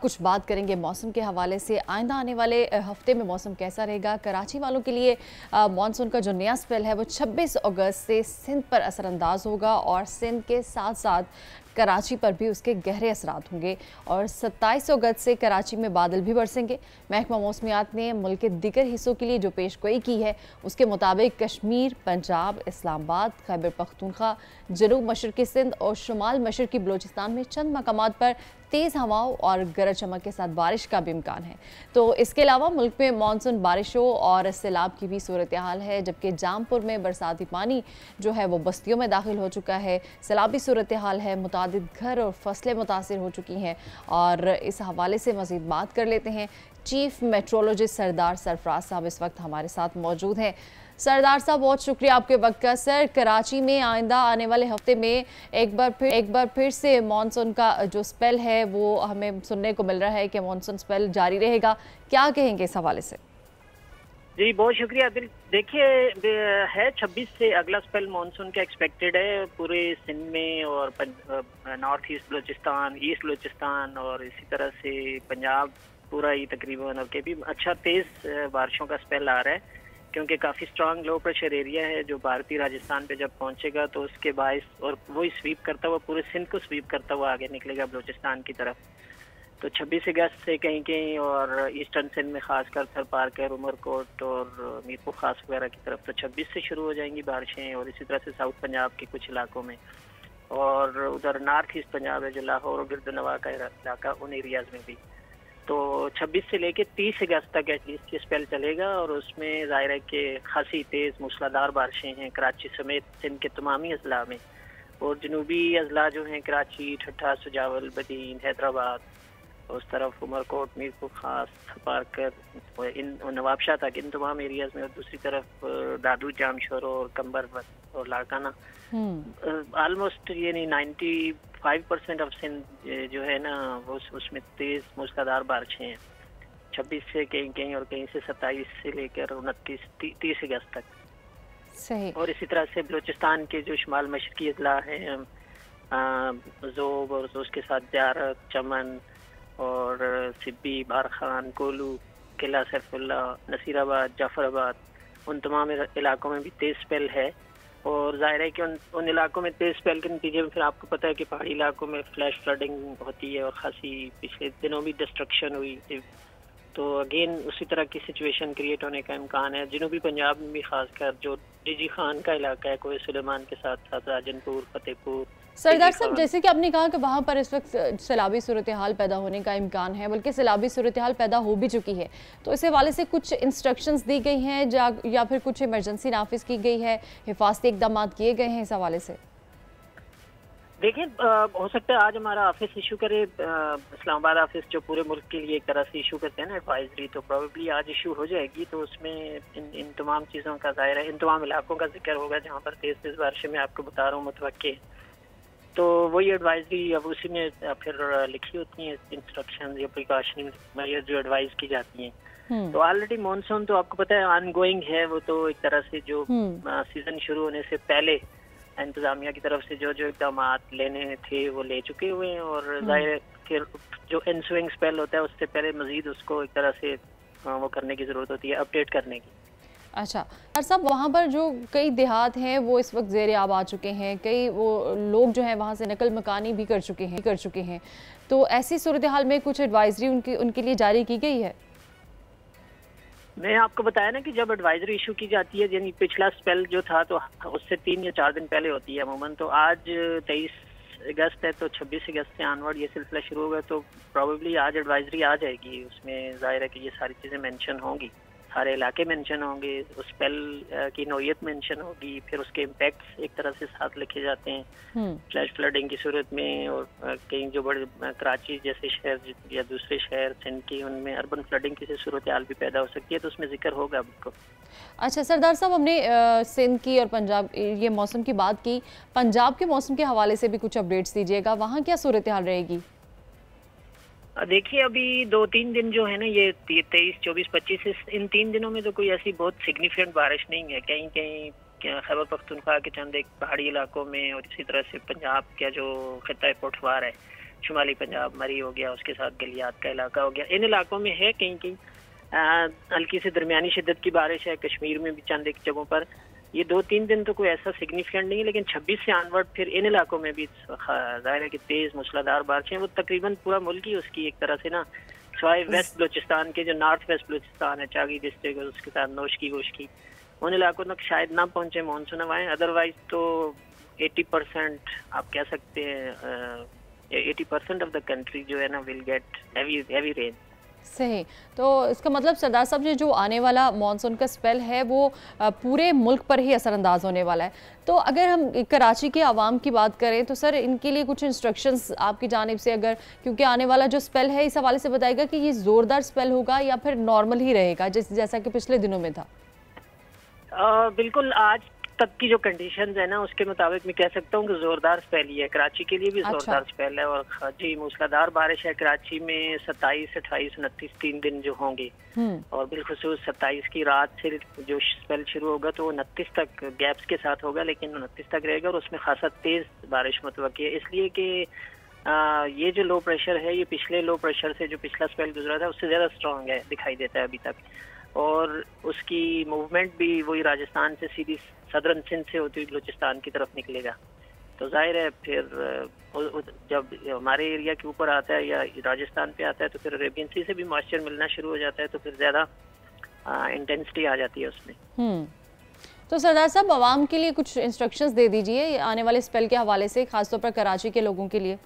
कुछ बात करेंगे मौसम के हवाले से। आइंदा आने वाले हफ्ते में मौसम कैसा रहेगा? कराची वालों के लिए मानसून का जो नया स्पेल है वो 26 अगस्त से सिंध पर असरअंदाज होगा और सिंध के साथ साथ कराची पर भी उसके गहरे असरात होंगे और 27 अगस्त से कराची में बादल भी बरसेंगे। महकमा मौसमियात ने मुल्क के दीगर हिस्सों के लिए जो पेशगोई की है उसके मुताबिक कश्मीर, पंजाब, इस्लामाबाद, खैबर पख्तूनख्वा, जनूब मशरकी सिंध और शुमाल मशरकी बलोचिस्तान में चंद मकामात पर तेज़ हवाओं और गरज चमक के साथ बारिश का भी इम्कान है। तो इसके अलावा मुल्क में मानसून बारिशों और सैलाब की भी सूरत हाल है, जबकि जामपुर में बरसाती पानी जो है वो बस्तियों में दाखिल हो चुका है। सैलाबी सूरत हाल है, मुतादिद घर और फसलें मुतासिर हो चुकी हैं और इस हवाले से मज़ीद बात कर लेते हैं। चीफ मेट्रोलॉजिस्ट सरदार सरफराज साहब इस वक्त हमारे साथ मौजूद हैं। सरदार साहब, बहुत शुक्रिया आपके वक्त का। सर, कराची में आइंदा आने वाले हफ्ते में एक बार फिर से मानसून का जो स्पेल है वो हमें सुनने को मिल रहा है कि मानसून स्पेल जारी रहेगा। क्या कहेंगे इस हवाले से? जी, बहुत शुक्रिया। देखिए, है 26 से अगला स्पेल मानसून का एक्सपेक्टेड है पूरे सिंध में और north east Balochistan, east Balochistan और इसी तरह से पंजाब पूरा ही तकरीबन और के भी अच्छा तेज़ बारिशों का स्पेल आ रहा है, क्योंकि काफ़ी स्ट्रांग लो प्रेशर एरिया है जो भारतीय राजस्थान पे जब पहुंचेगा तो उसके बायस और वही स्वीप करता हुआ पूरे सिंध को स्वीप करता हुआ आगे निकलेगा बलूचिस्तान की तरफ। तो 26 अगस्त से कहीं कहीं और ईस्टर्न सिंध में खासकर थर पार्कर, उमरकोट और मीरपुर खास वगैरह की तरफ तो 26 से शुरू हो जाएंगी बारिशें, और इसी तरह से साउथ पंजाब के कुछ इलाकों में, और उधर नॉर्थ ईस्ट पंजाब है जो लाहौर और गिरदनवा का इलाका, उन एरियाज में भी। तो 26 से लेके 30 अगस्त तक एटलीस्ट ये स्पेल चलेगा और उसमें ज़ाहिर है कि खासी तेज़ मूसलाधार बारिशें हैं कराची समेत सिंध के तमामी अजला में, और जनूबी अजला जो हैं कराची, ठट्ठा, सुजावल, बदीन, हैदराबाद, उस तरफ उमरकोट, मीरपुर खास, पारकर, इन नवाबशाह तक, इन तमाम एरियाज में, और दूसरी तरफ दादू, जामशोर और कंबर और लाड़काना, ऑलमोस्ट यानी 95% ऑफ सिंध जो है ना वो उसमें तेज मूसलाधार बारिशें हैं 26 से कहीं कहीं और कहीं से 27 से लेकर 29-30 अगस्त तक। सही। और इसी तरह से बलूचिस्तान के जो शुमाल मशरकी अजला हैं, जोब और उसके साथ जारक, चमन और सिब्बी, बारखान, कोलू, किला सैफुल्ला, नसीराबाद, जाफराबाद, उन तमाम इलाकों में भी तेज स्पेल है। और जाहिर है कि उन इलाकों में तेज स्पेल के नतीजे में फिर आपको पता है कि पहाड़ी इलाकों में फ्लैश फ्लडिंग होती है और खासी पिछले दिनों भी डिस्ट्रक्शन हुई थी, तो अगेन उसी तरह की सिचुएशन क्रिएट होने का इम्कान है। जनूबी पंजाब में भी खासकर जो डीजी खान का इलाका है, कोई सुलेमान के साथ साथ राजनपुर, फतेहपुर। सरदार साहब, जैसे कि आपने कहा कि वहाँ पर इस वक्त सैलाबी सूरत हाल पैदा होने का इम्कान है, बल्कि सैलाबी सूरत हाल पैदा हो भी चुकी है, तो इस हवाले से कुछ इंस्ट्रक्शंस दी गई हैं या फिर कुछ इमरजेंसी नाफिज की गई है, हिफाजती इकदाम किए गए हैं इस हवाले से? देखिए, हो सकता है आज हमारा ऑफिस इशू करे, इस्लामाबाद ऑफिस जो पूरे मुल्क के लिए एक तरह से इशू करते हैं ना एडवाइजरी, तो प्रोबेबली आज इशू हो जाएगी। तो उसमें इन तमाम चीज़ों का ज़ाहिर है, इन तमाम इलाकों का जिक्र होगा जहाँ पर तेज़ तेज़ बारिश में आपको बता रहा हूँ मुतवक्के। तो वही एडवाइजरी अब उसी में फिर लिखी होती हैं इंस्ट्रक्शन या प्रिकॉशनरी मेजर्स जो एडवाइज की जाती हैं। तो ऑलरेडी मानसून तो आपको पता है ऑनगोइंग है, वो तो एक तरह से जो सीजन शुरू होने से पहले इंतजामिया की तरफ से जो जो इकदाम लेने थे वो ले चुके हुए हैं, और जाहिर फिर जो एनस्विंग स्पेल होता है उससे पहले मजीद उसको एक तरह से वो करने की ज़रूरत होती है, अपडेट करने की। अच्छा सर साहब, वहाँ पर जो कई देहात हैं वो इस वक्त ज़ेर आब आ चुके हैं, कई वो लोग जो हैं वहाँ से नकल मकानी भी कर चुके हैं, तो ऐसी सूरत हाल में कुछ एडवाइजरी उनके लिए जारी की गई है? मैं आपको बताया ना कि जब एडवाइजरी इशू की जाती है, यानी पिछला स्पेल जो था तो उससे 3 या 4 दिन पहले होती है अमूमन, तो आज 23 अगस्त है तो 26 अगस्त से ऑनवर्ड ये सिलसिला शुरू होगा, तो प्रॉबेबली आज एडवाइजरी आ जाएगी। उसमें जाहिर है कि ये सारी चीज़ें मेंशन होंगी, सारे इलाके मेंशन होंगे, उस स्पेल की नौयत मेंशन होगी, फिर उसके इम्पैक्ट्स एक तरह से साथ लिखे जाते हैं फ्लैश फ्लडिंग की सूरत में, और कहीं जो बड़े कराची जैसे शहर या दूसरे शहर सिंध की उनमें अर्बन फ्लडिंग की सूरत हाल भी पैदा हो सकती है, तो उसमें जिक्र होगा आपको। अच्छा सरदार साहब, हमने सिंध की और पंजाब ये मौसम की बात की, पंजाब के मौसम के हवाले से भी कुछ अपडेट्स दीजिएगा, वहाँ क्या सूरत हाल रहेगी? देखिए, अभी 2-3 दिन जो है ना, ये 23, 24, 25, इन 3 दिनों में तो कोई ऐसी बहुत सिग्निफिकेंट बारिश नहीं है। कहीं कहीं खैबर पख्तूनख्वा के चंद एक पहाड़ी इलाकों में और इसी तरह से पंजाब का जो खित्ता पोठवार है शुमाली पंजाब, मरी हो गया, उसके साथ गलियात का इलाका हो गया। इन इलाकों में है कहीं कहीं हल्की से दरमियानी शिद्दत की बारिश है। कश्मीर में भी चंद एक जगहों पर। ये 2-3 दिन तो कोई ऐसा सिग्निफिकेंट नहीं है, लेकिन 26 से ऑनवर्ड फिर इन इलाकों में भी जाहिर है कि तेज मूसलाधार बारिशें, वो तकरीबन पूरा मुल्क ही उसकी एक तरह से ना, सिवाय वेस्ट बलूचिस्तान के जो नॉर्थ वेस्ट बलूचिस्तान है, चागी डिस्ट्रिक्ट और उसके साथ नोशकी वोशकी, उन इलाकों तक शायद ना पहुंचे मानसून हवाएं। अदरवाइज तो 80% आप कह सकते हैं 80% ऑफ द कंट्री जो है ना विल गेट हैवी रेन। सही। तो इसका मतलब सरदार साहब जो आने वाला मॉनसून का स्पेल है वो पूरे मुल्क पर ही असरअंदाज होने वाला है। तो अगर हम कराची के आवाम की बात करें तो सर इनके लिए कुछ इंस्ट्रक्शंस आपकी जानिब से, अगर क्योंकि आने वाला जो स्पेल है इस हवाले से बताएगा कि ये ज़ोरदार स्पेल होगा या फिर नॉर्मल ही रहेगा जैसा कि पिछले दिनों में था? बिल्कुल आज तक की जो कंडीशंस है ना उसके मुताबिक मैं कह सकता हूँ कि जोरदार स्पेल ही है। कराची के लिए भी जोरदार स्पेल है और जी मूसलाधार बारिश है कराची में 27, 28, 29 3 दिन जो होंगे और बिलखुसूस 27 की रात से जो स्पेल शुरू होगा तो 29 तक गैप्स के साथ होगा, लेकिन 29 तक रहेगा और उसमें खासा तेज बारिश मुतवक्की है, इसलिए कि ये जो लो प्रेशर है ये पिछले लो प्रेशर से जो पिछला स्पेल गुजरा था उससे ज्यादा स्ट्रॉन्ग है, दिखाई देता है अभी तक। और उसकी मूवमेंट भी वही राजस्थान से सीधी सदरन सिंध से होती हुई बलूचिस्तान की तरफ निकलेगा। तो जाहिर है फिर जब हमारे एरिया के ऊपर आता है या राजस्थान पे आता है तो फिर अरेबियन सी से भी मॉइस्चर मिलना शुरू हो जाता है, तो फिर ज़्यादा इंटेंसिटी आ जाती है उसमें। तो सरदार साहब आवाम के लिए कुछ इंस्ट्रक्शंस दे दीजिए आने वाले स्पेल के हवाले से, खासतौर पर कराची के लोगों के लिए।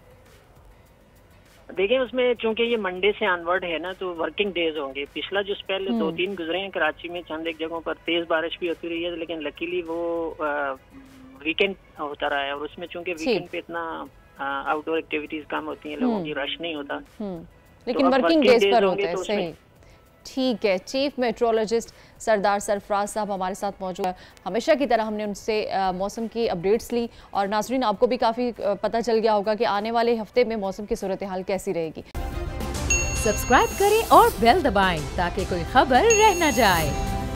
देखिए उसमें चूंकि ये मंडे से ऑनवर्ड है ना तो वर्किंग डेज होंगे। पिछला जो स्पेल 2-3 गुजरे हैं कराची में, चंद एक जगहों पर तेज बारिश भी होती रही है, लेकिन लकीली वो वीकेंड होता रहा है और उसमें चूंकि वीकेंड पे इतना आउटडोर एक्टिविटीज कम होती हैं, लोगों की रश नहीं होता, लेकिन वर्किंग डेज पर होते हैं। सही, ठीक है। चीफ मेट्रोलॉजिस्ट सरदार सरफराज साहब हमारे साथ मौजूद है। हमेशा की तरह हमने उनसे मौसम की अपडेट्स ली और नाज़रीन आपको भी काफ़ी पता चल गया होगा कि आने वाले हफ्ते में मौसम की सूरत हाल कैसी रहेगी। सब्सक्राइब करें और बेल दबाएं ताकि कोई खबर रह न जाए।